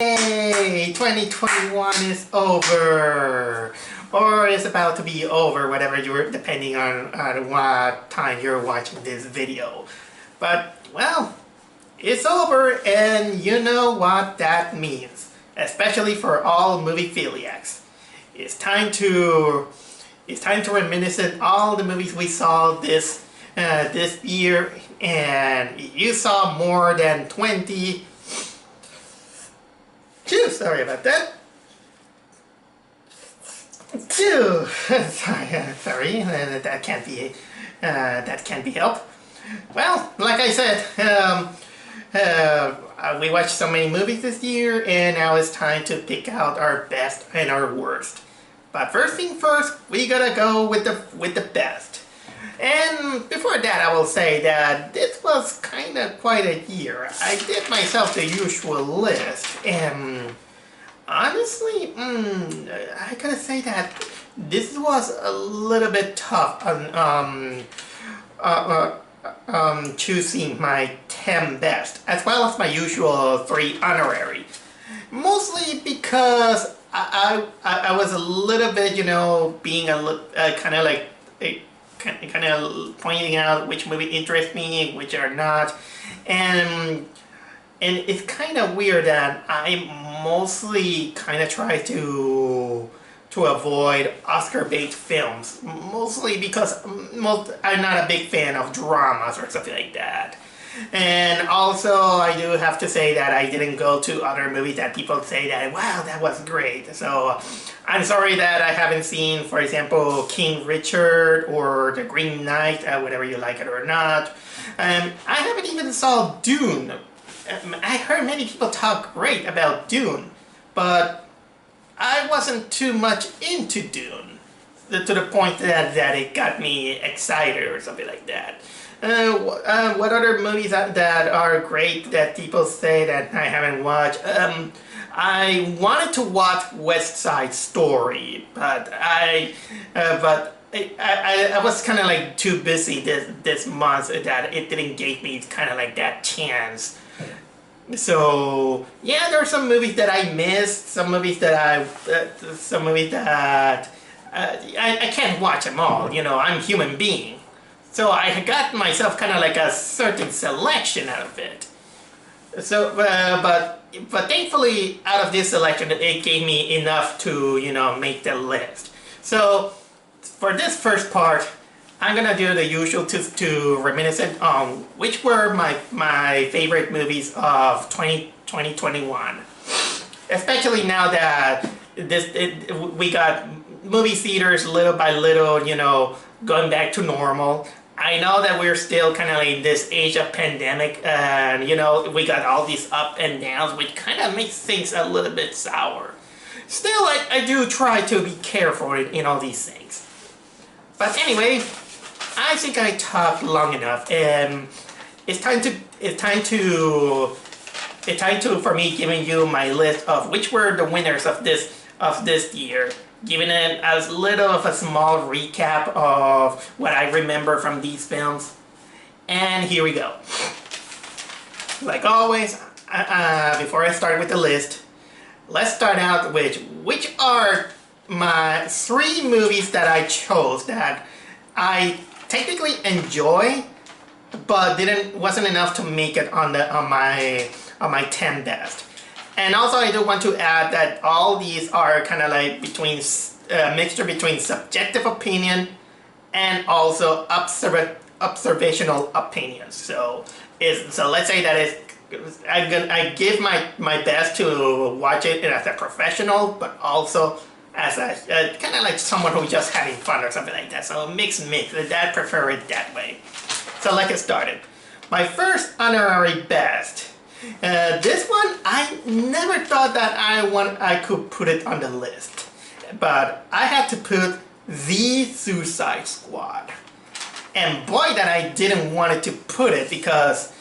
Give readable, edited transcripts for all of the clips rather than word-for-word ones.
Yay! 2021 is over! Or is about to be over, whatever you're, depending on what time you're watching this video. But, well, it's over and you know what that means. Especially for all movie philiacs. It's time to reminisce all the movies we saw this year, and you saw more than 20. Phew, sorry about that. Phew, sorry, that can't be helped. Well, like I said, we watched so many movies this year, and now it's time to pick out our best and our worst. But first thing first, we gotta go with the best. And before that, I will say that this was kind of quite a year. I did myself the usual list, and honestly, I gotta say that this was a little bit tough on choosing my 10 best, as well as my usual 3 honorary. Mostly because I was a little bit, being kind of like kind of pointing out which movie interests me, which are not, and it's kind of weird that I mostly kind of try to avoid Oscar-bait films, mostly because I'm not a big fan of dramas or something like that. And also, I do have to say that I didn't go to other movies that people say that, wow, that was great. So, I'm sorry that I haven't seen, for example, King Richard or The Green Knight, whether you like it or not. I haven't even saw Dune. I heard many people talk great about Dune, but I wasn't too much into Dune, to the point that it got me excited or something like that. What other movies that are great that people say that I haven't watched? I wanted to watch West Side Story, but I was kind of like too busy this month that it didn't give me kind of like that chance. So yeah, there are some movies that I missed, some movies that I can't watch them all. I'm a human being. So I got myself kind of like a certain selection out of it. So, but thankfully, out of this selection, it gave me enough to, make the list. So, for this first part, I'm gonna do the usual to reminiscent on which were my favorite movies of 2021. Especially now that we got movie theaters little by little, going back to normal. I know that we're still kind of in this age of pandemic, and we got all these up and downs, which kind of makes things a little bit sour. Still, I do try to be careful in all these things. But anyway, I think I talked long enough, and it's time for me giving you my list of which were the winners of this year, giving it as little of a small recap of what I remember from these films. And here we go. Like always, before I start with the list, let's start out with which are my 3 movies that I chose that I technically enjoy, but wasn't enough to make it on my 10 best. And also, I do want to add that all these are kind of like mixture between subjective opinion and also observational opinions. So let's say that I give my best to watch it as a professional, but also as a kind of like someone who's just having fun or something like that. So mix. I prefer it that way. So let's get started. My first honorary best. This one, I never thought that I could put it on the list, but I had to put The Suicide Squad. And boy, that I didn't want it to put it, because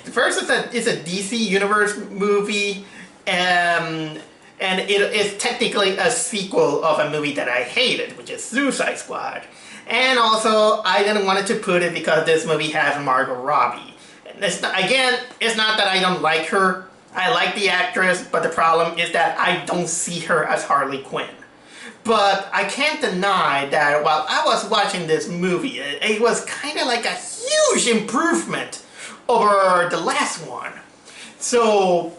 first it's a DC Universe movie, and it is technically a sequel of a movie that I hated, which is Suicide Squad. And also, I didn't want it to put it because this movie has Margot Robbie. It's not that I don't like her, I like the actress, but the problem is that I don't see her as Harley Quinn. But I can't deny that while I was watching this movie, it was kind of like a huge improvement over the last one. So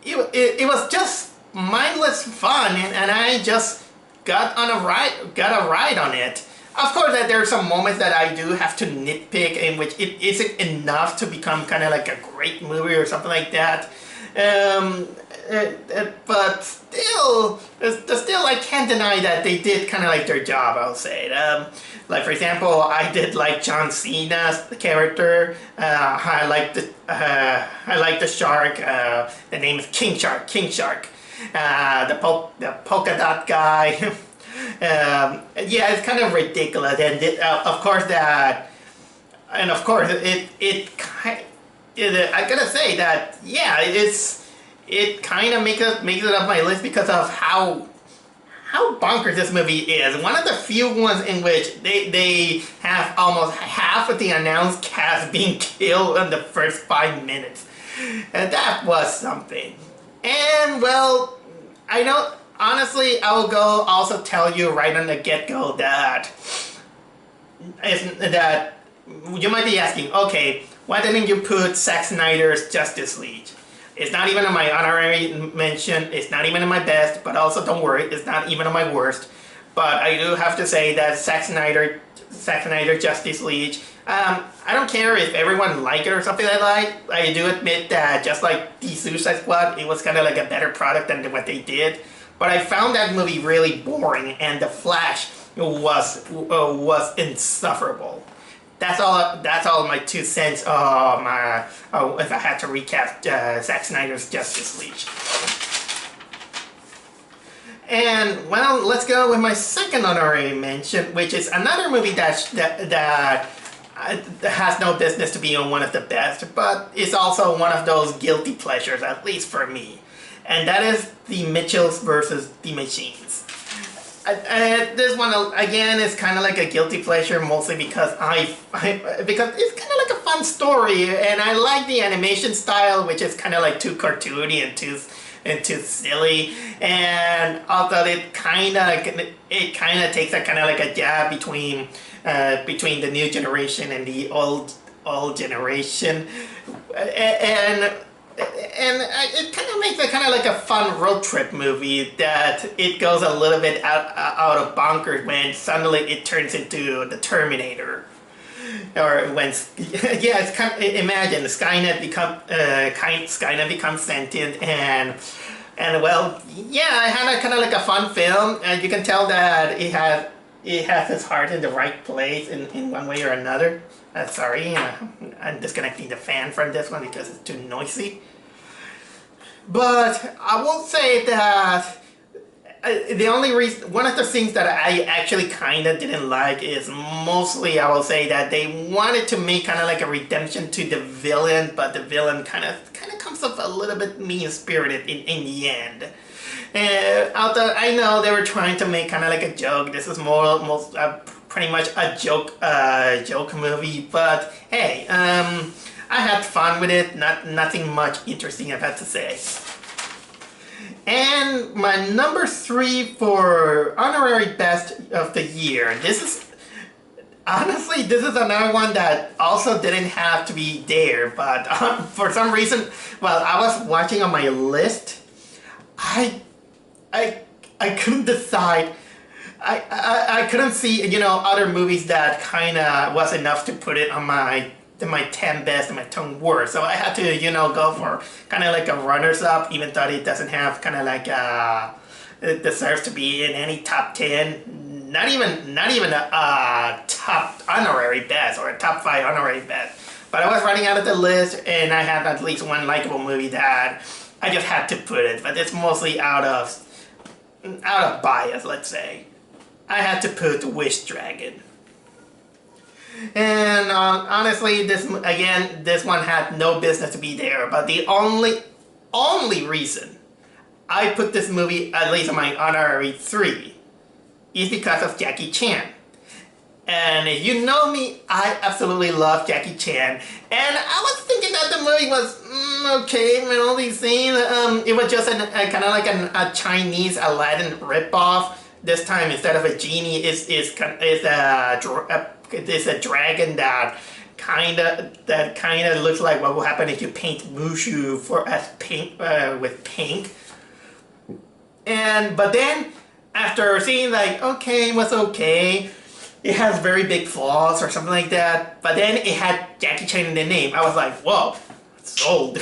it was just mindless fun, and I just got a ride on it. Of course, that there are some moments that I do have to nitpick, in which it isn't enough to become kind of like a great movie or something like that. But still, I can't deny that they did kind of like their job, I'll say. Like, for example, I did like John Cena's character. I like the shark. The name is King Shark. King Shark. The polka dot guy. Yeah, it's kind of ridiculous, and of course I gotta say that, yeah, it kind of makes it up my list because of how bonkers this movie is. One of the few ones in which they have almost half of the announced cast being killed in the first 5 minutes, and that was something. And well, I know, honestly, I will go also tell you right on the get-go that you might be asking, okay, why didn't you put Zack Snyder's Justice League? It's not even on my honorary mention, it's not even in my best, but also don't worry, it's not even on my worst. But I do have to say that Zack Snyder Justice League, I don't care if everyone liked it or something like that. I do admit that just like the Suicide Squad, it was kind of like a better product than what they did. But I found that movie really boring, and the Flash was insufferable. That's all my 2 cents. If I had to recap Zack Snyder's Justice League. And well, let's go with my second honorary mention, which is another movie that has no business to be on one of the best, but it's also one of those guilty pleasures, at least for me. And that is The Mitchells versus the Machines. This one again is kind of like a guilty pleasure, mostly because because it's kind of like a fun story, and I like the animation style, which is kind of like too cartoony and too silly. And although it kind of takes a kind of like a jab between the new generation and the old generation, and it kind of makes it kind of like a fun road trip movie that it goes a little bit out of bonkers when suddenly it turns into the Terminator. Or when, yeah, it's kind of, imagine Skynet becomes sentient, and well, yeah, I had a kind of like a fun film, and you can tell that it has its heart in the right place in one way or another. Sorry, I'm disconnecting the fan from this one because it's too noisy. But I will say that one of the things that I actually kind of didn't like is mostly, I will say that they wanted to make kind of like a redemption to the villain, but the villain kind of comes off a little bit mean-spirited in the end. Although I know they were trying to make kind of like a joke, this is pretty much a joke movie, but hey, I had fun with it, nothing much interesting I've had to say. And my number 3 for honorary best of the year, this is another one that also didn't have to be there, but for some reason, while I was watching on my list, I couldn't decide. I couldn't see, other movies that kind of was enough to put it on my 10 best and my 10 worst. So I had to, go for kind of like a runners-up, even though it doesn't have kind of like it deserves to be in any top 10. Not even a top honorary best or a top 5 honorary best. But I was running out of the list, and I had at least one likable movie that I just had to put it. But it's mostly out of bias, let's say. I had to put Wish Dragon. And honestly, this one had no business to be there. But the only reason I put this movie, at least on my honorary 3, is because of Jackie Chan. And if you know me, I absolutely love Jackie Chan. And I was thinking that the movie was okay, melody scene. It was just a kind of like a Chinese Aladdin ripoff. This time, instead of a genie, it's a dragon that kind of looks like what will happen if you paint Mushu as pink with pink. But then after seeing like okay, it was okay. It has very big flaws or something like that. But then it had Jackie Chan in the name. I was like, whoa, sold.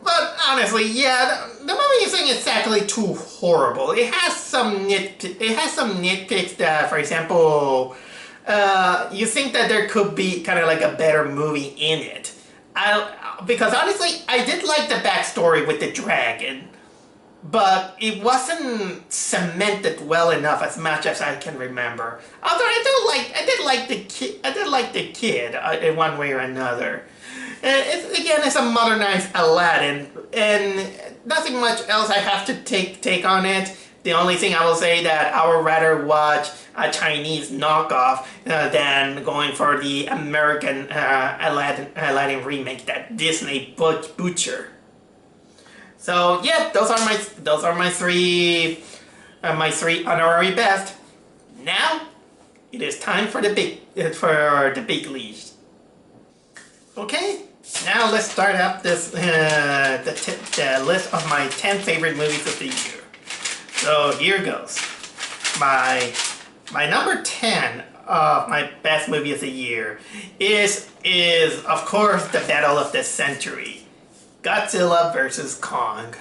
But honestly, yeah, the movie isn't exactly too horrible. It has some nitpicks that, for example, you think that there could be kind of like a better movie in it. Because honestly, I did like the backstory with the dragon, but it wasn't cemented well enough as much as I can remember. Although I did like the kid in one way or another. It's a modernized Aladdin, and nothing much else I have to take on it. The only thing I will say that I would rather watch a Chinese knockoff than going for the American Aladdin remake that Disney butcher. So yeah, those are my three honorary best. Now it is time for the big leagues. Okay, now let's start up this the list of my 10 favorite movies of the year. So here goes. My number 10 of my best movie of the year is of course the battle of the century, Godzilla vs. Kong.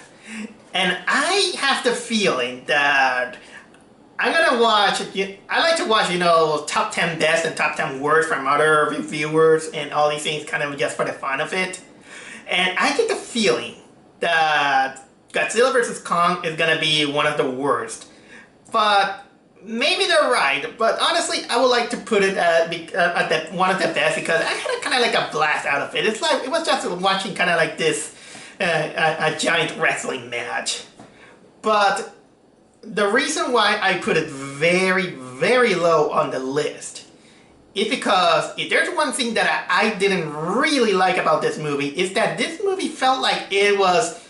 And I have the feeling that I'm gonna watch, I like to watch, top 10 best and top 10 worst from other reviewers and all these things kind of just for the fun of it. And I get the feeling that Godzilla vs. Kong is gonna be one of the worst. But maybe they're right, but honestly, I would like to put it at one of the best because I had kind of like a blast out of it. It was just watching kind of like this, a giant wrestling match. But the reason why I put it very, very low on the list is because if there's one thing that I didn't really like about this movie is that this movie felt like it was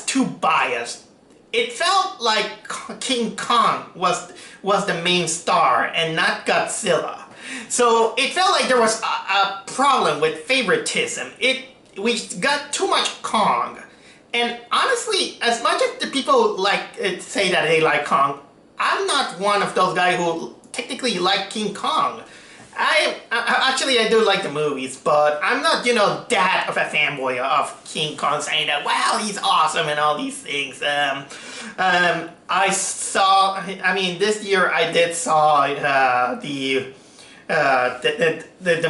too biased. It felt like King Kong was the main star and not Godzilla. So it felt like there was a problem with favoritism. We got too much Kong. And honestly, as much as the people say that they like Kong, I'm not one of those guys who technically like King Kong. I do like the movies, but I'm not, that of a fanboy of King Kong saying that, wow, he's awesome and all these things. This year I did saw the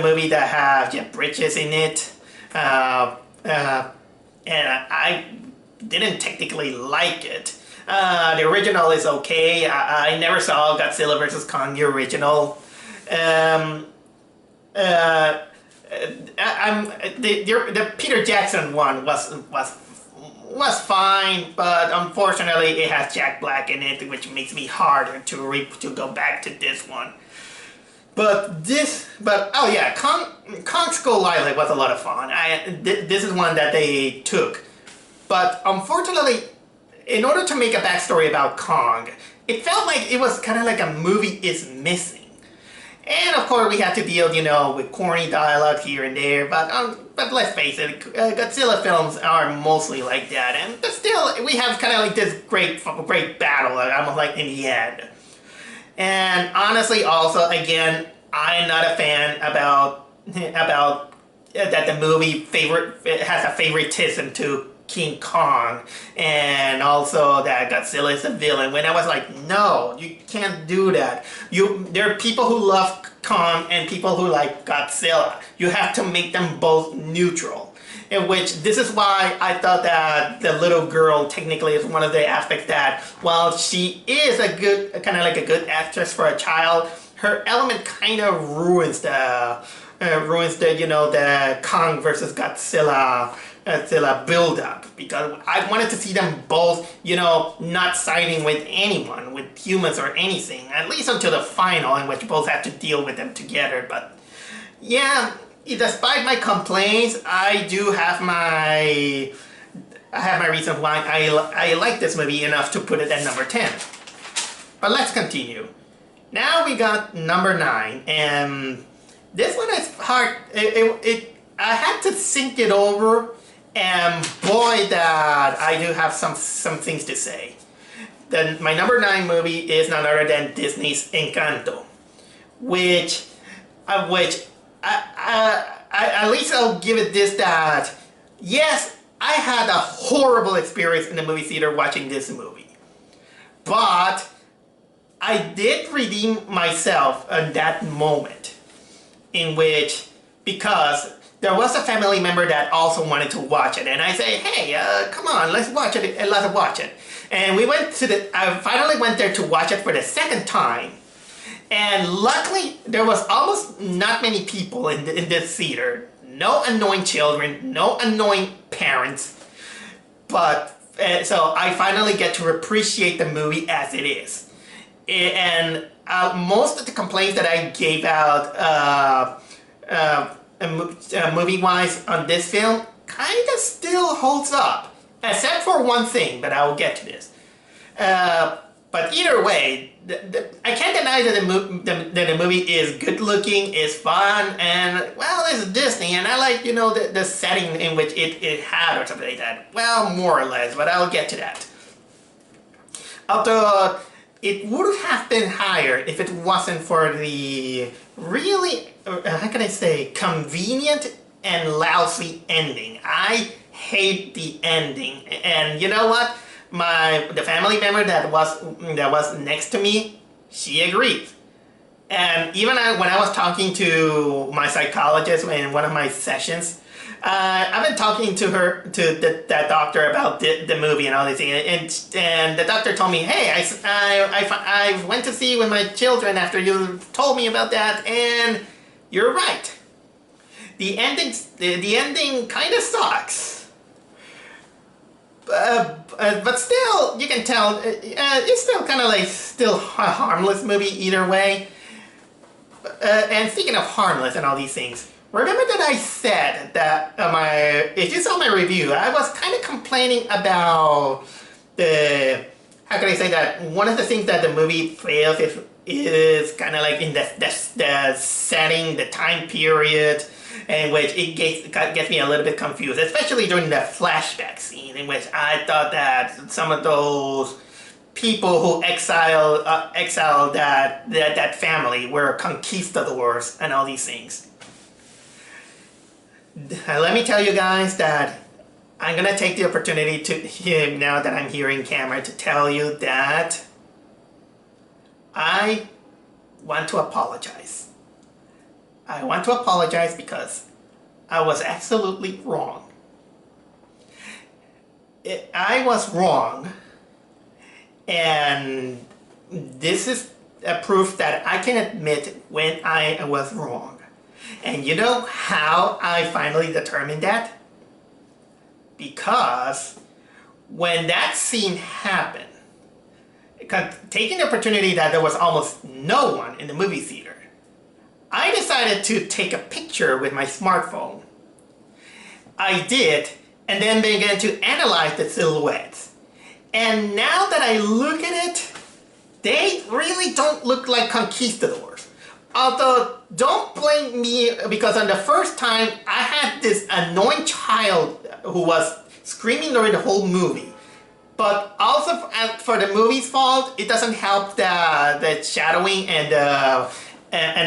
movie that have Jeff Bridges in it. And I didn't technically like it. The original is okay. I never saw Godzilla vs. Kong, the original. The Peter Jackson one was fine, but unfortunately it has Jack Black in it, which makes me harder to go back to this one. Oh yeah, Kong Skull Island was a lot of fun. This is one that they took. But unfortunately, in order to make a backstory about Kong, it felt like it was kind of like a movie is missing. And of course we had to deal, with corny dialogue here and there, but let's face it, Godzilla films are mostly like that. But still, we have kind of like this great battle, almost like in the end. And honestly, also, again, I'm not a fan about that the movie has a favoritism to King Kong, and also that Godzilla is a villain. When I was like, no, you can't do that. There are people who love Kong and people who like Godzilla. You have to make them both neutral. This is why I thought that the little girl technically is one of the aspects that, while she is a good actress for a child, her element kind of ruins the Kong versus Godzilla build-up, because I wanted to see them both, not siding with anyone, with humans or anything, at least until the final, in which both have to deal with them together. But yeah, despite my complaints, I have my reasons why I like this movie enough to put it at number 10. But let's continue. Now we got number 9, and this one is hard. I had to think it over, and boy, that I do have some things to say. Then my number 9 movie is none other than Disney's Encanto, which at least I'll give it this, that yes, I had a horrible experience in the movie theater watching this movie, but I did redeem myself in that moment, in which, because there was a family member that also wanted to watch it, and I say, hey, come on, let's watch it, and we went to I finally went there to watch it for the second time, and luckily there was almost not many people in this theater. No annoying children, no annoying parents, but so I finally get to appreciate the movie as it is. And most of the complaints that I gave out movie-wise on this film kind of still holds up, except for one thing, but I will get to this. But either way, I can't deny that the movie is good looking, is fun, and well, it's Disney, and I like, you know, the setting in which it had or something like that. Well, more or less, but I'll get to that. Although it would have been higher if it wasn't for the really, how can I say, convenient and lousy ending. I hate the ending, and you know what? The family member that was next to me, she agreed. And even when I was talking to my psychologist in one of my sessions, I've been talking to that doctor about the movie and all these things, and the doctor told me, hey, I went to see with my children after you told me about that, and you're right. The ending kind of sucks. But still, you can tell it's still kind of like still a harmless movie either way. And speaking of harmless and all these things, remember that I said that if you saw my review, I was kind of complaining about how can I say that one of the things that the movie fails is kind of like in the setting, the time period, in which it gets me a little bit confused, especially during the flashback scene, in which I thought that some of those people who exiled that family were conquistadors and all these things. Let me tell you guys that I'm gonna take the opportunity now that I'm here in camera, to tell you that I want to apologize. I want to apologize because I was absolutely wrong. I was wrong, and this is a proof that I can admit when I was wrong. And you know how I finally determined that? Because when that scene happened, taking the opportunity that there was almost no one in the movie theater, I decided to take a picture with my smartphone. I did, and then began to analyze the silhouettes. And now that I look at it, they really don't look like conquistadors. Although, don't blame me, because on the first time, I had this annoying child who was screaming during the whole movie. But also, for the movie's fault, it doesn't help the shadowing and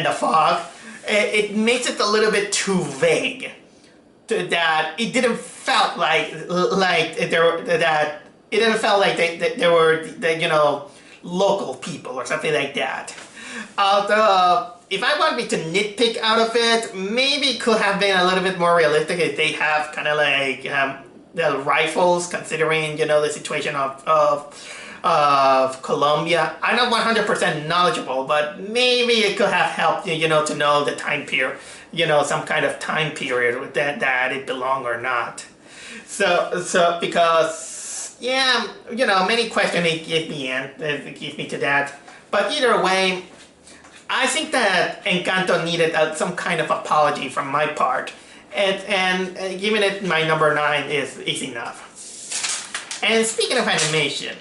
the fog. It makes it a little bit too vague. That it didn't felt like they were you know, local people or something like that. Although, if I want me to nitpick out of it, maybe it could have been a little bit more realistic if they have kind of like the rifles, considering, you know, the situation of Colombia. I'm not 100% knowledgeable, but maybe it could have helped, you know, to know the time period, you know, some kind of time period that it belonged or not. So because, yeah, you know, many questions it gives me to that. But either way, I think that Encanto needed some kind of apology from my part, and giving it my number 9 is enough. And speaking of animation,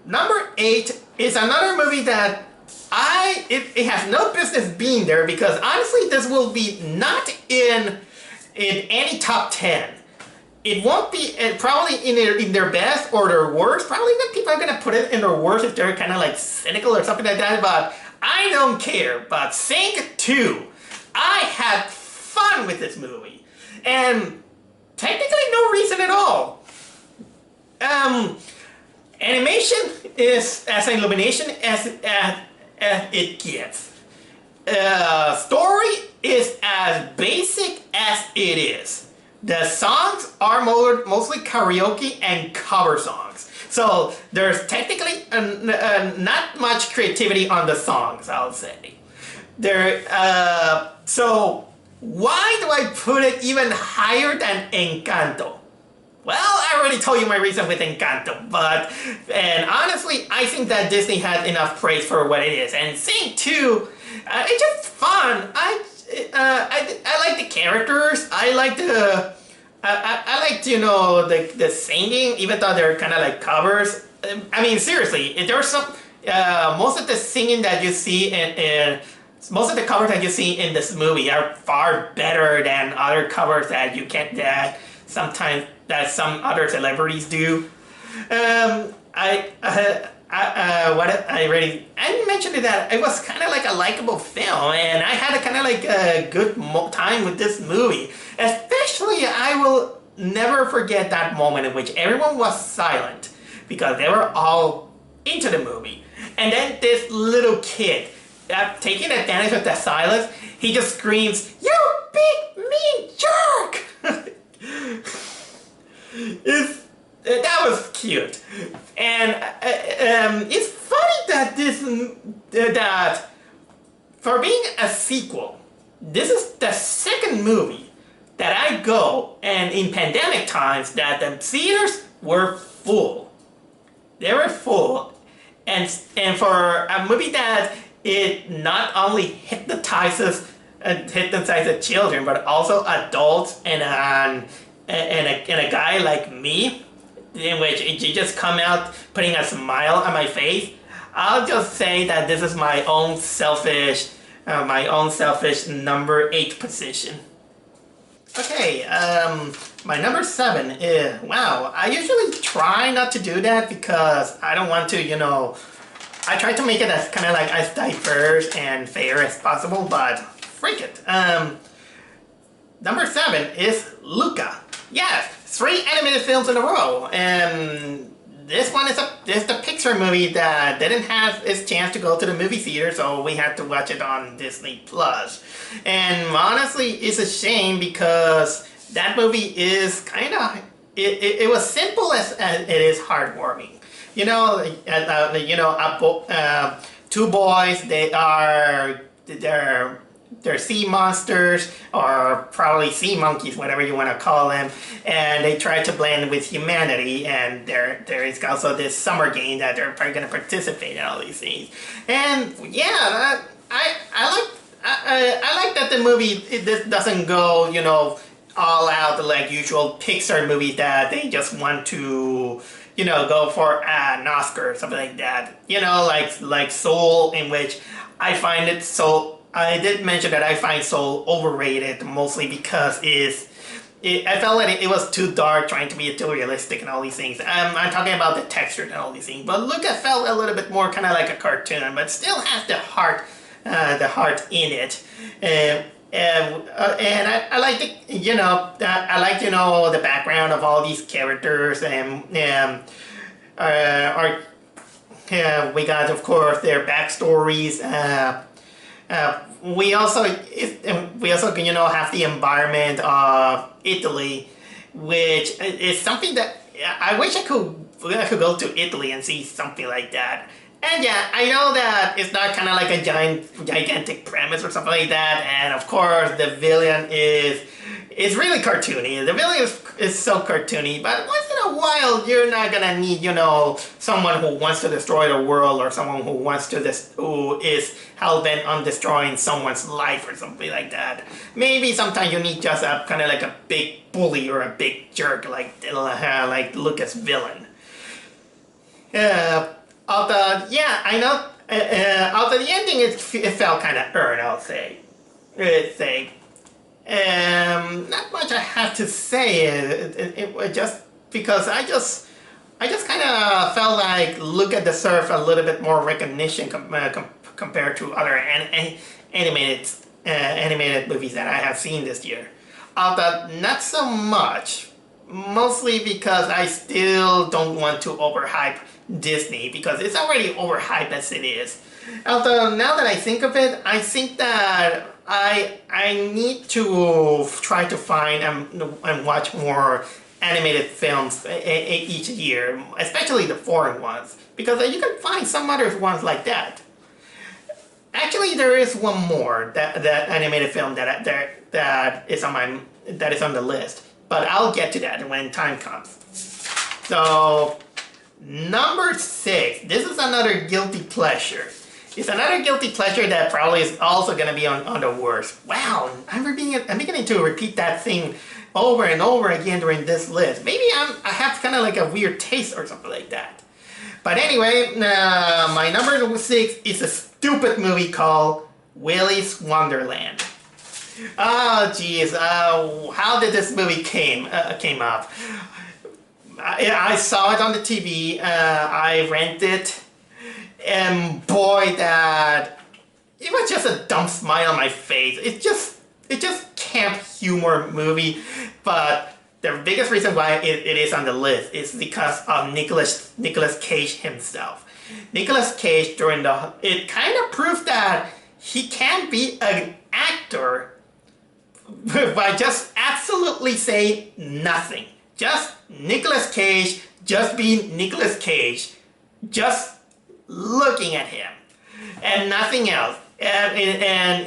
number 8 is another movie that it has no business being there, because honestly this will be not in any top 10. It won't be probably in their best or their worst. Probably the people are gonna put it in their worst if they're kind of like cynical or something like that. But I don't care. But Sing 2, I had fun with this movie, and technically no reason at all. Animation is as illumination as it gets. Story is as basic as it is. The songs are mostly karaoke and cover songs. So there's technically not much creativity on the songs, I'll say. So why do I put it even higher than Encanto? Well, I already told you my reason with Encanto, and honestly, I think that Disney had enough praise for what it is. And Sing 2, it's just fun. I like the characters. I like the singing, even though they're kind of like covers. I mean, seriously, there's some most of the singing that you see in most of the covers that you see in this movie are far better than other covers that you can sometimes that some other celebrities do. I mentioned that it was kind of like a likable film, and I had a kind of like a good time with this movie. Especially, I will never forget that moment in which everyone was silent because they were all into the movie, and then this little kid, taking advantage of that silence, he just screams, "You big mean jerk!" That was cute, and it's funny that that for being a sequel, this is the second movie that I go, and in pandemic times that the theaters were full. They were full, and for a movie that it not only hypnotizes children but also adults and a guy like me, in which you just come out putting a smile on my face, I'll just say that this is my own selfish number 8 position. Okay, my number 7 is, wow, I usually try not to do that because I don't want to, I try to make it as kind of like as diverse and fair as possible, but freak it. Number 7 is Luca. Yes, 3 animated films in a row, and this one is the Pixar movie that didn't have its chance to go to the movie theater, so we had to watch it on Disney Plus. And honestly, it's a shame because that movie is kind of it was simple as it is heartwarming. Two boys. They're sea monsters, or probably sea monkeys, whatever you want to call them, and they try to blend with humanity, and there is also this summer game that they're probably going to participate in all these things. And yeah, I like that the movie, this doesn't go, all out like usual Pixar movies that they just want to, go for an Oscar or something like that. Like Soul, in which I find it so... I did mention that I find Soul overrated, mostly because I felt like it was too dark, trying to be too realistic and all these things. I'm talking about the texture and all these things. But Luca felt a little bit more kind of like a cartoon, but still has the heart in it. And I like the, the background of all these characters, and we got, of course, their backstories. We also have the environment of Italy, which is something that I wish I could go to Italy and see something like that. And yeah, I know that it's not kind of like a gigantic premise or something like that. And of course, the villain is really cartoony. The villain is so cartoony, but once in a a while, you're not gonna need, someone who wants to destroy the world or someone who is hell-bent on destroying someone's life or something like that. Maybe sometimes you need just a kind of like a big bully or a big jerk like Lucas' villain. I know. Although the ending, it felt kind of earned, I'll say. Not much I have to say. It just because I just kind of felt like Look at the Surf a little bit more recognition compared to other animated movies that I have seen this year. Although not so much, mostly because I still don't want to overhype Disney because it's already overhyped as it is. Although now that I think of it, I think that I need to try to find and watch more animated films each year, especially the foreign ones, because you can find some other ones like that. Actually, there is one more that animated film that is on the list, but I'll get to that when time comes. So, number 6. This is another guilty pleasure. It's another guilty pleasure that probably is also going to be on the worst. Wow, I'm beginning to repeat that thing over and over again during this list. Maybe I have kind of like a weird taste or something like that. But anyway, my number 6 is a stupid movie called Willy's Wonderland. Oh, geez, how did this movie came up? I saw it on the TV. I rented it. And boy, that it was just a dumb smile on my face. It's just camp humor movie, but the biggest reason why it is on the list is because of Nicolas Cage himself. Nicolas Cage it kind of proves that he can be an actor by just absolutely saying nothing. Just Nicolas Cage, just being Nicolas Cage, just looking at him and nothing else. And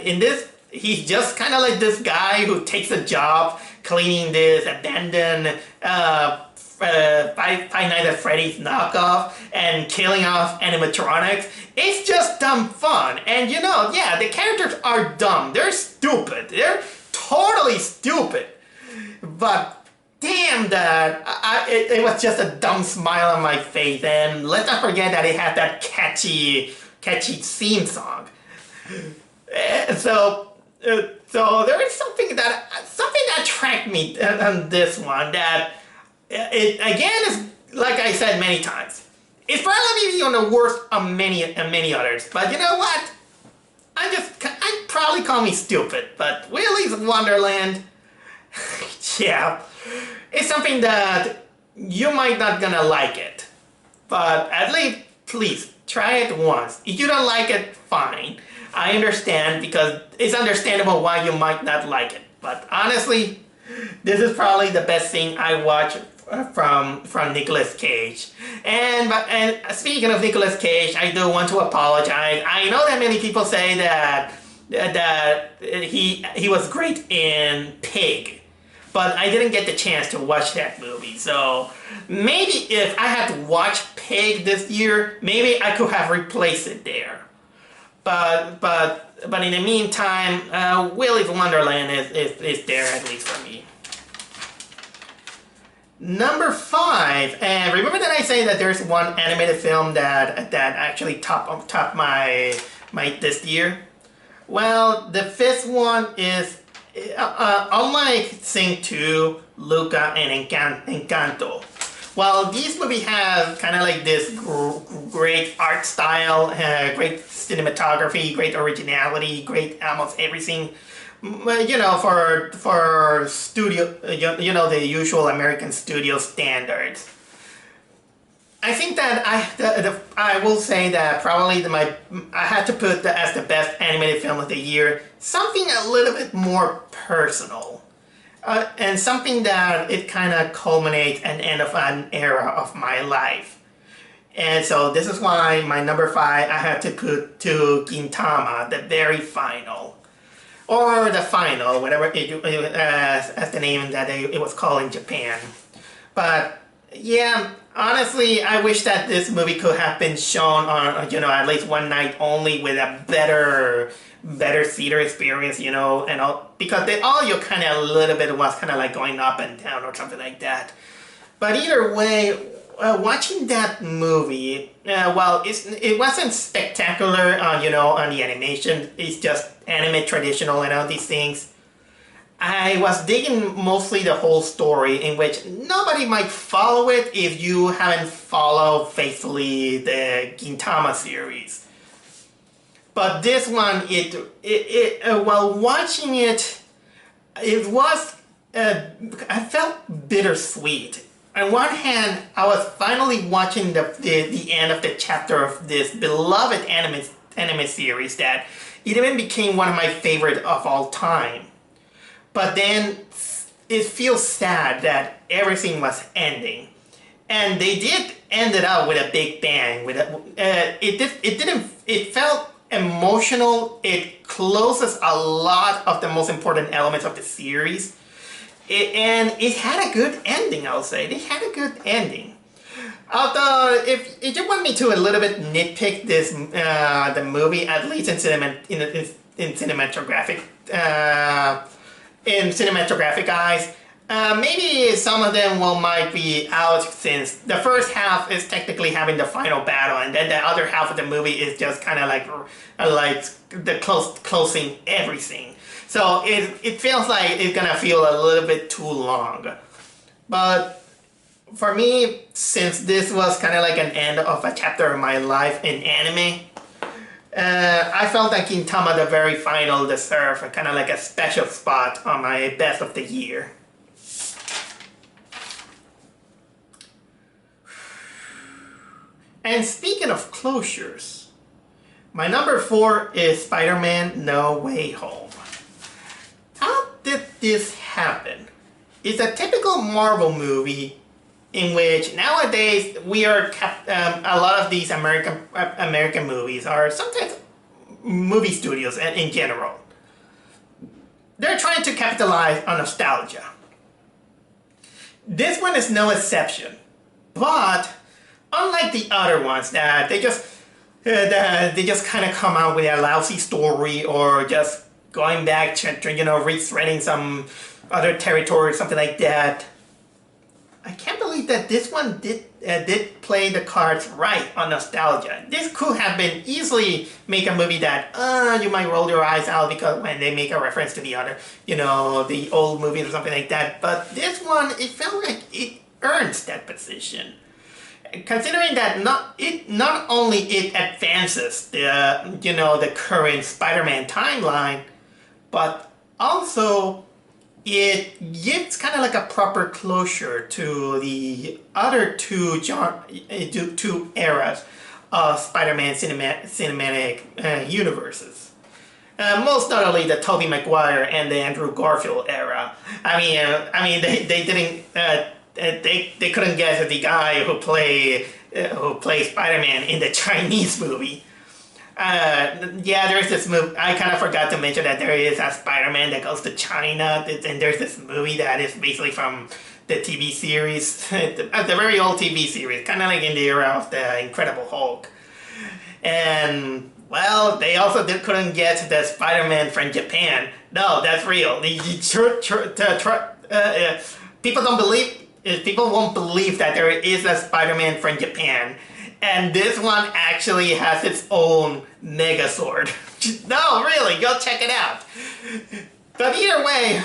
in this, he's just kind of like this guy who takes a job cleaning this abandoned Five Nights at Freddy's knockoff and killing off animatronics. It's just dumb fun. And yeah, the characters are dumb. They're stupid. They're totally stupid. But damn, that it was just a dumb smile on my face. And let's not forget that it had that catchy theme song. So there is something that attracted me on this one. That it again is, like I said many times, it's probably on the worst of many others. But you know what? I'd probably call me stupid. But Willy's Wonderland, yeah. It's something that you might not gonna like it, but at least please try it once. If you don't like it, fine. I understand, because it's understandable why you might not like it. But honestly, this is probably the best thing I watch from Nicolas Cage. And speaking of Nicolas Cage, I do want to apologize. I know that many people say that he was great in Pig. But I didn't get the chance to watch that movie, so maybe if I had to watch Pig this year, maybe I could have replaced it there. But in the meantime, Willy's Wonderland is there, at least for me. Number 5, and remember that I say that there's one animated film that actually topped my this year? Well, the 5th one is, unlike Sing 2, Luca, and Encanto, well, these movies have kind of like this great art style, great cinematography, great originality, great almost everything. For studio, the usual American studio standards. I think that I will say that probably I had to put as the best animated film of the year something a little bit more personal, and something that it kind of culminates and end of an era of my life. And so this is why my number 5 I had to put to Gintama, the very final, or the final, whatever as the name that it was called in Japan. But Yeah, honestly, I wish that this movie could have been shown on, at least one night only with a better theater experience, and all, because the audio kind of a little bit was kind of like going up and down or something like that. But either way, watching that movie, well, it wasn't spectacular, on the animation. It's just anime traditional and all these things. I was digging mostly the whole story, in which nobody might follow it if you haven't followed faithfully the Gintama series. But this one, while watching it, it was, I felt bittersweet. On one hand, I was finally watching the end of the chapter of this beloved anime series that it even became one of my favorite of all time. But then it feels sad that everything was ending, and they did end it up with a big bang. It felt emotional. It closes a lot of the most important elements of the series, and it had a good ending. I'll say it had a good ending. Although, if you want me to a little bit nitpick this the movie, at least in cinematographic. In cinematographic eyes, maybe some of them might be out, since the first half is technically having the final battle, and then the other half of the movie is just kind of like the closing everything. So it feels like it's gonna feel a little bit too long. But for me, since this was kind of like an end of a chapter of my life in anime, I felt like Gintama, the very final, deserved kind of like a special spot on my best of the year. And speaking of closures, my number 4 is Spider-Man No Way Home. How did this happen? It's a typical Marvel movie in which nowadays we are a lot of these American movies, are sometimes movie studios in general, they're trying to capitalize on nostalgia. This one is no exception, but unlike the other ones that they just kind of come out with a lousy story, or just going back to retreading some other territory or something like that, I can't believe that this one did play the cards right on nostalgia. This could have been easily make a movie that you might roll your eyes out, because when they make a reference to the other, the old movies or something like that. But this one, it felt like it earns that position, considering that not only it advances the current Spider-Man timeline, but also it gives kind of like a proper closure to the other two eras of Spider-Man cinematic universes. Most notably the Tobey Maguire and the Andrew Garfield era. I mean, they didn't they couldn't get the guy who plays Spider-Man in the Chinese movie. Yeah, there's this movie. I kind of forgot to mention that there is a Spider-Man that goes to China, and there's this movie that is basically from the TV series, the very old TV series, kind of like in the era of the Incredible Hulk. And well, they also couldn't get the Spider-Man from Japan. No, that's real. People won't believe that there is a Spider-Man from Japan. And this one actually has its own Megazord. No, really, go check it out. But either way,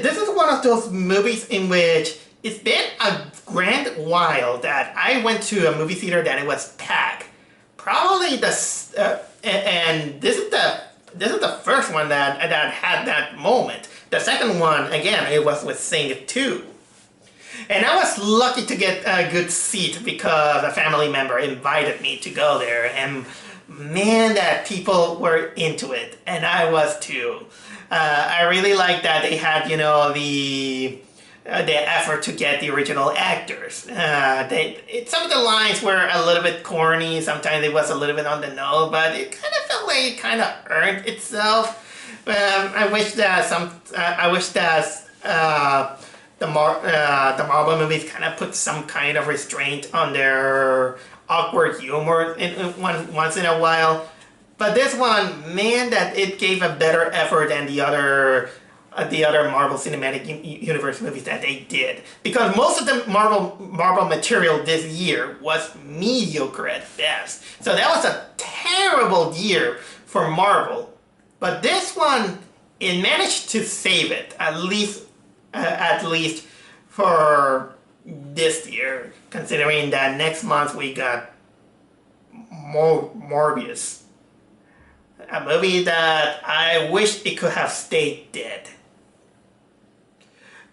this is one of those movies in which it's been a grand while that I went to a movie theater that it was packed. Probably and this is the first one that had that moment. The second one, again, it was with Sing 2. And I was lucky to get a good seat because a family member invited me to go there, and man, that people were into it, and I was too. I really liked that they had, the effort to get the original actors. Some of the lines were a little bit corny, sometimes it was a little bit on the nose, but it kind of felt like it kind of earned itself. I wish that the Marvel movies kind of put some kind of restraint on their awkward humor once in a while. But this one, man, that it gave a better effort than the other Marvel Cinematic Universe movies that they did. Because most of the Marvel material this year was mediocre at best. So that was a terrible year for Marvel. But this one, it managed to save it, at least for this year, considering that next month we got Morbius. A movie that I wish it could have stayed dead.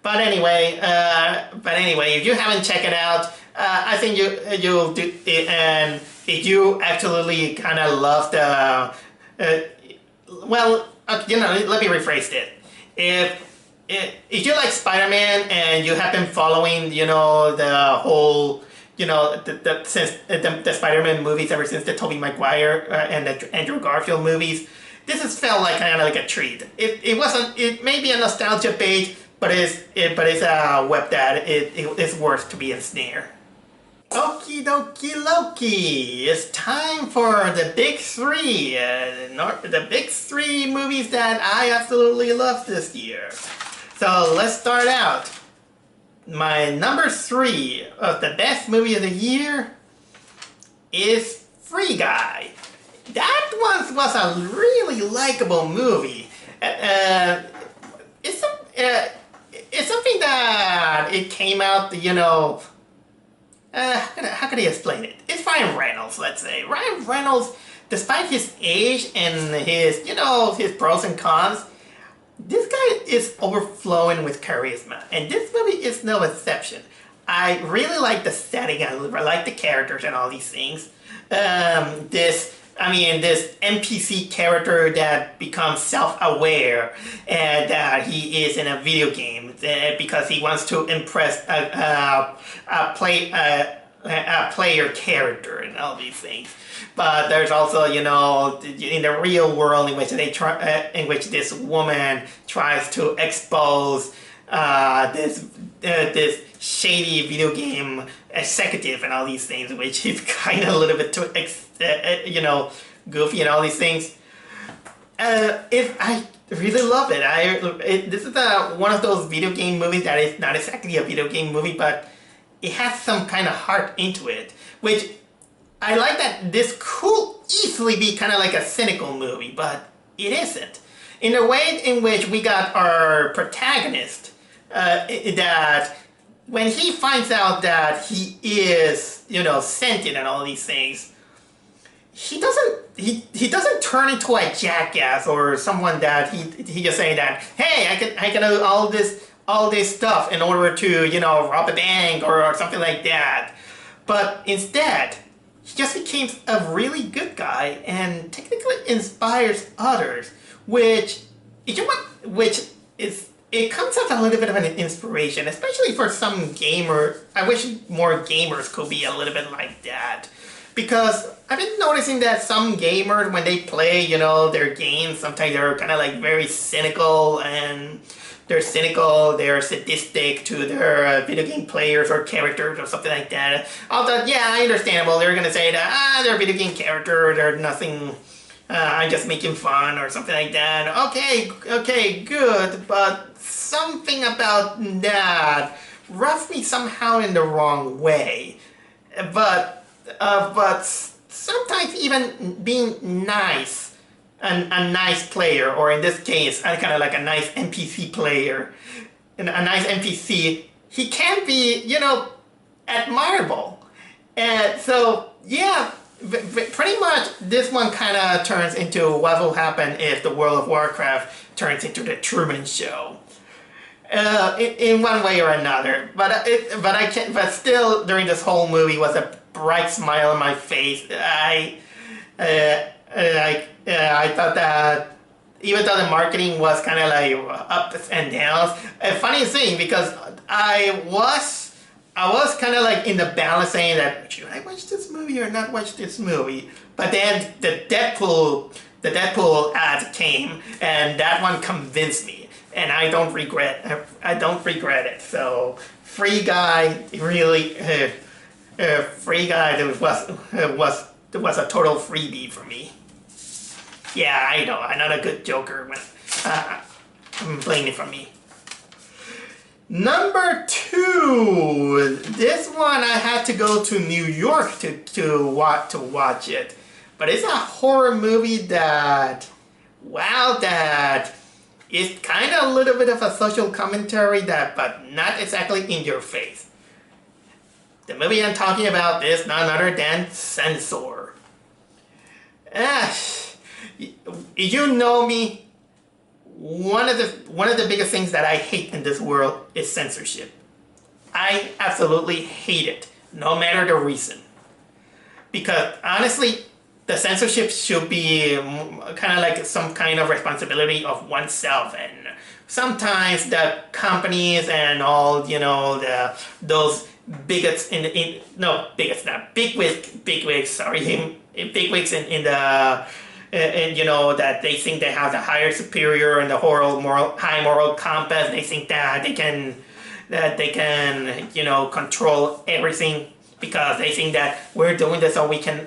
But anyway, if you haven't checked it out, I think you'll do it, and if you actually kind of love the, let me rephrase it. If you like Spider-Man and you have been following, the whole, the Spider-Man movies ever since the Tobey Maguire and the Andrew Garfield movies, this has felt like kind of like a treat. It may be a nostalgia bait, but it's a web that it's worth to be ensnared. Okie dokie Loki! It's time for the big three. The big three movies that I absolutely love this year. So let's start out. My number 3 of the best movie of the year is Free Guy. That one was a really likable movie. It's something that it came out, how can I explain it? It's Ryan Reynolds, let's say. Ryan Reynolds, despite his age and his pros and cons, this guy is overflowing with charisma, and this movie is no exception. I really like the setting, I like the characters and all these things. This NPC character that becomes self-aware and that he is in a video game because he wants to impress a player character and all these things. But there's also, in the real world in which this woman tries to expose this shady video game executive and all these things, which is kind of a little bit too, goofy and all these things. I really love it. This is one of those video game movies that is not exactly a video game movie, but it has some kind of heart into it, which I like that this could easily be kind of like a cynical movie, but it isn't. In the way in which we got our protagonist, that when he finds out that he is, sentient and all these things, he doesn't turn into a jackass or someone that he just saying that, hey, I can do all this stuff in order to, rob a bank or something like that. But instead, he just became a really good guy and technically inspires others, which it comes as a little bit of an inspiration, especially for some gamers. I wish more gamers could be a little bit like that. Because I've been noticing that some gamers, when they play, their games, sometimes they're kind of like very cynical, and they're sadistic to their video game players or characters or something like that. Although, yeah, understandable. They're going to say that, they're video game characters, they're nothing, I'm just making fun or something like that. Okay, good, but something about that rubs me somehow in the wrong way. But sometimes even being nice, a nice player, or in this case, kind of like a nice NPC player, and a nice NPC, he can be, admirable. And so, yeah, pretty much this one kind of turns into what will happen if the World of Warcraft turns into the Truman Show. In one way or another, but still, during this whole movie was a bright smile on my face. I thought that even though the marketing was kind of like ups and downs, a funny thing, because I was kind of like in the balance saying that should I watch this movie or not watch this movie, but then the Deadpool ad came, and that one convinced me. and I don't regret it. So Free Guy really, Free Guy was a total freebie for me. Yeah, I know, I'm not a good joker when blame it from me. Number 2. This one I had to go to New York to watch it. But it's a horror movie that, wow, that is kind of a little bit of a social commentary, but not exactly in your face. The movie I'm talking about is none other than Censor. You know me. One of the biggest things that I hate in this world is censorship. I absolutely hate it, no matter the reason. Because honestly, the censorship should be kind of like some kind of responsibility of oneself, and sometimes the companies and all, you know, those bigots bigwigs, in the and you know that they think they have the higher superior and the high moral compass. They think that they can you know, control everything because they think that we're doing this so we can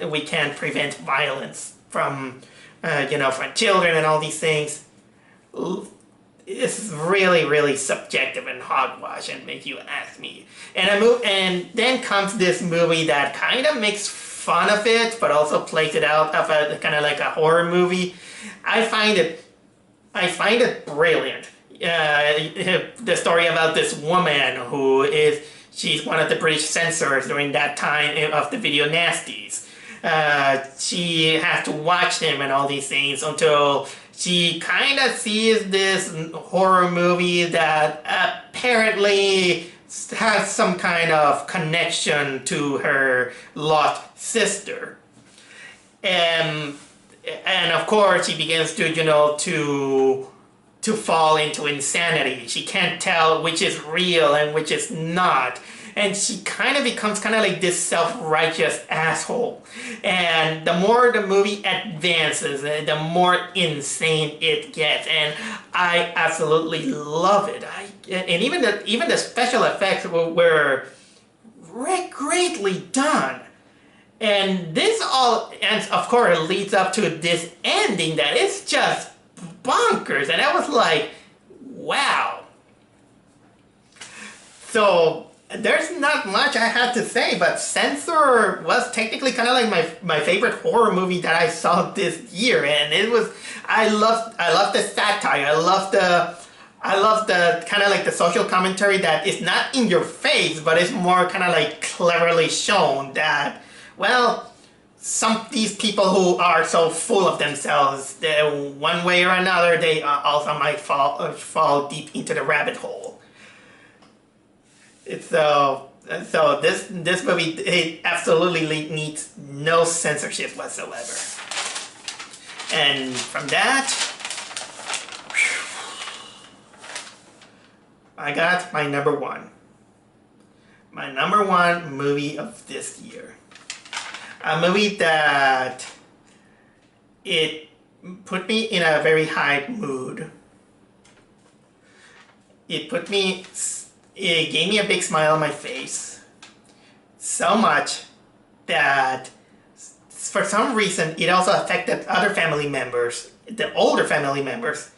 prevent violence from you know, from children and all these things. It's really subjective and hogwash, and make you ask me. And then comes this movie that kind of makes fun of it, but also plays it out of a kind of like a horror movie. I find it brilliant. The story about this woman she's one of the British censors during that time of the video nasties. She has to watch them and all these things until she kind of sees this horror movie that apparently has some kind of connection to her lost sister. And of course she begins to, you know, to fall into insanity. She can't tell which is real and which is not. And she kind of becomes kind of like this self-righteous asshole. And the more the movie advances, the more insane it gets. And I absolutely love it. And even the special effects were greatly done. And this all, and of course, leads up to this ending that is just bonkers. And I was like, wow. So there's not much I had to say, but Censor was technically kind of like my favorite horror movie that I saw this year, and it was, I love the satire, I love the kind of like the social commentary that is not in your face, but it's more kind of like cleverly shown that, well, these people who are so full of themselves, one way or another, they also might fall deep into the rabbit hole. So this movie, it absolutely needs no censorship whatsoever. And from that, I got my number one. My number one movie of this year. A movie that it put me in a very high mood. It gave me a big smile on my face. So much that for some reason it also affected other family members, the older family members,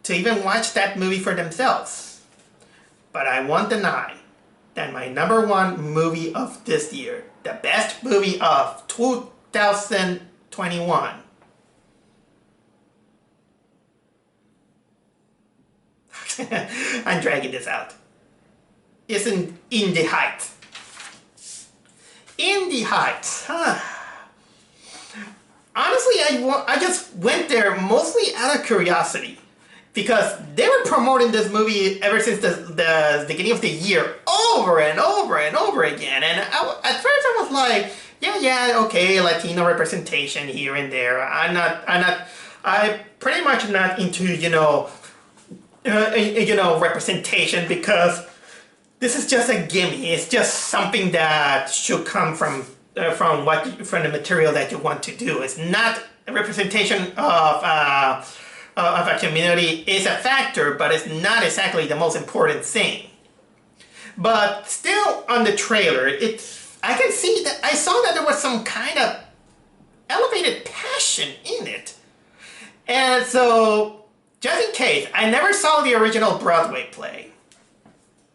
to even watch that movie for themselves. But I won't deny that my number one movie of this year, the best movie of 2021, I'm dragging this out, is In the Heights. In the Heights. Honestly, I just went there mostly out of curiosity, because they were promoting this movie ever since the beginning of the year, over and over and over again. And at first I was like, yeah, okay, Latino representation here and there. I'm pretty much not into, representation, because this is just a gimme. It's just something that should come from the material that you want to do. It's not a representation of of a community is a factor, but it's not exactly the most important thing. But still, on the trailer, I can see that I saw that there was some kind of elevated passion in it. And so, just in case, I never saw the original Broadway play.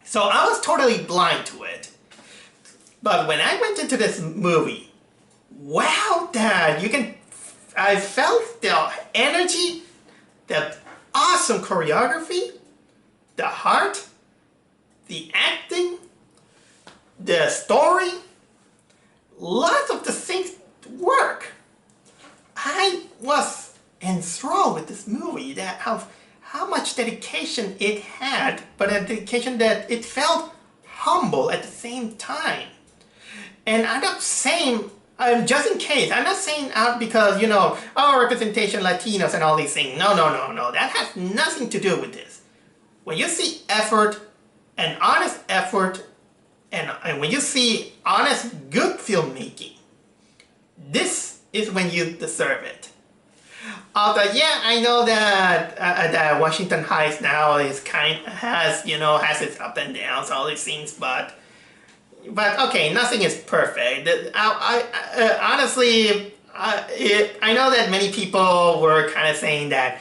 So I was totally blind to it. But when I went into this movie, wow, I felt the energy, the awesome choreography, the heart, the acting, the story, lots of the things work. I was enthralled with this movie, that how much dedication it had, but a dedication that it felt humble at the same time. And I'm not saying, just in case, I'm not saying out because, representation, Latinos and all these things. No. That has nothing to do with this. When you see effort, and honest effort, and when you see honest, good filmmaking, this is when you deserve it. Although, yeah, I know that Washington Heights now has its up and downs, all these things, but okay, nothing is perfect. Honestly, I know that many people were kind of saying that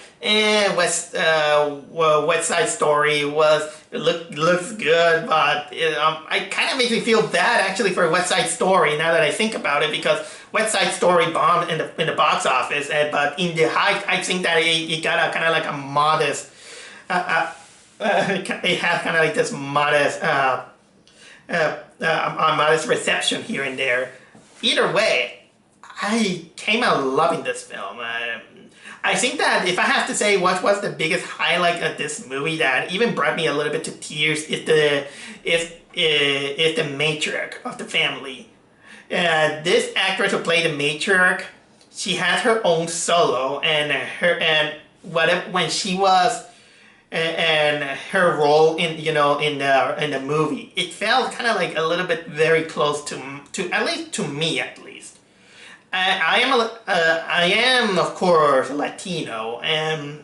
West Side Story looks good, but it kind of makes me feel bad actually for West Side Story now that I think about it, because West Side Story bombed in the box office, but in the Heights, I think that it got a kind of like a modest. It had kind of like this modest. A modest reception here and there. Either way, I came out loving this film. I think that if I have to say what was the biggest highlight of this movie that even brought me a little bit to tears is the matriarch of the family. This actress who played the matriarch, she had her own solo, when she was. And her role in the movie, it felt kind of like a little bit very close to at least to me at least. I am of course Latino, and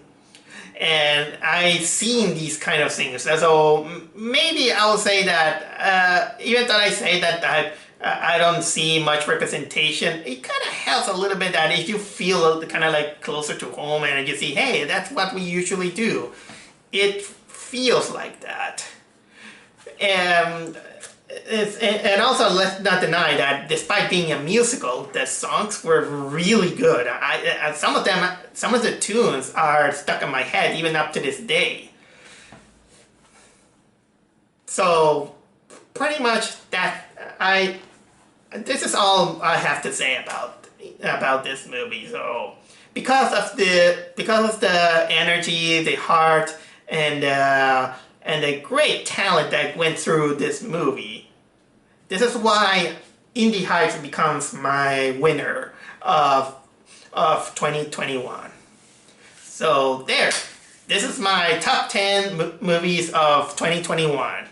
I've seen these kind of things. So maybe I'll say that even though I say that I don't see much representation, it kind of helps a little bit that if you feel kind of like closer to home and you see, hey, that's what we usually do. It feels like that. And also, let's not deny that despite being a musical, the songs were really good. Some of the tunes are stuck in my head even up to this day. So pretty much this is all I have to say about this movie. So because of the energy, the heart, and the great talent that went through this movie, this is why Indie Heights becomes my winner of 2021. So there, this is my top 10 movies of 2021.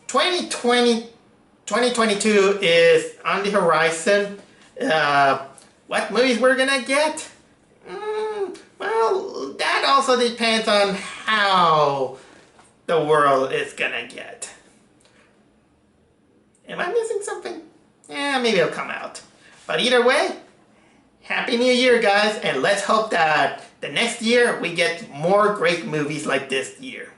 2022 is on the horizon. What movies we're gonna get? Well, that also depends on how the world is gonna get. Am I missing something? Yeah, maybe it'll come out. But either way, Happy New Year, guys, and let's hope that the next year we get more great movies like this year.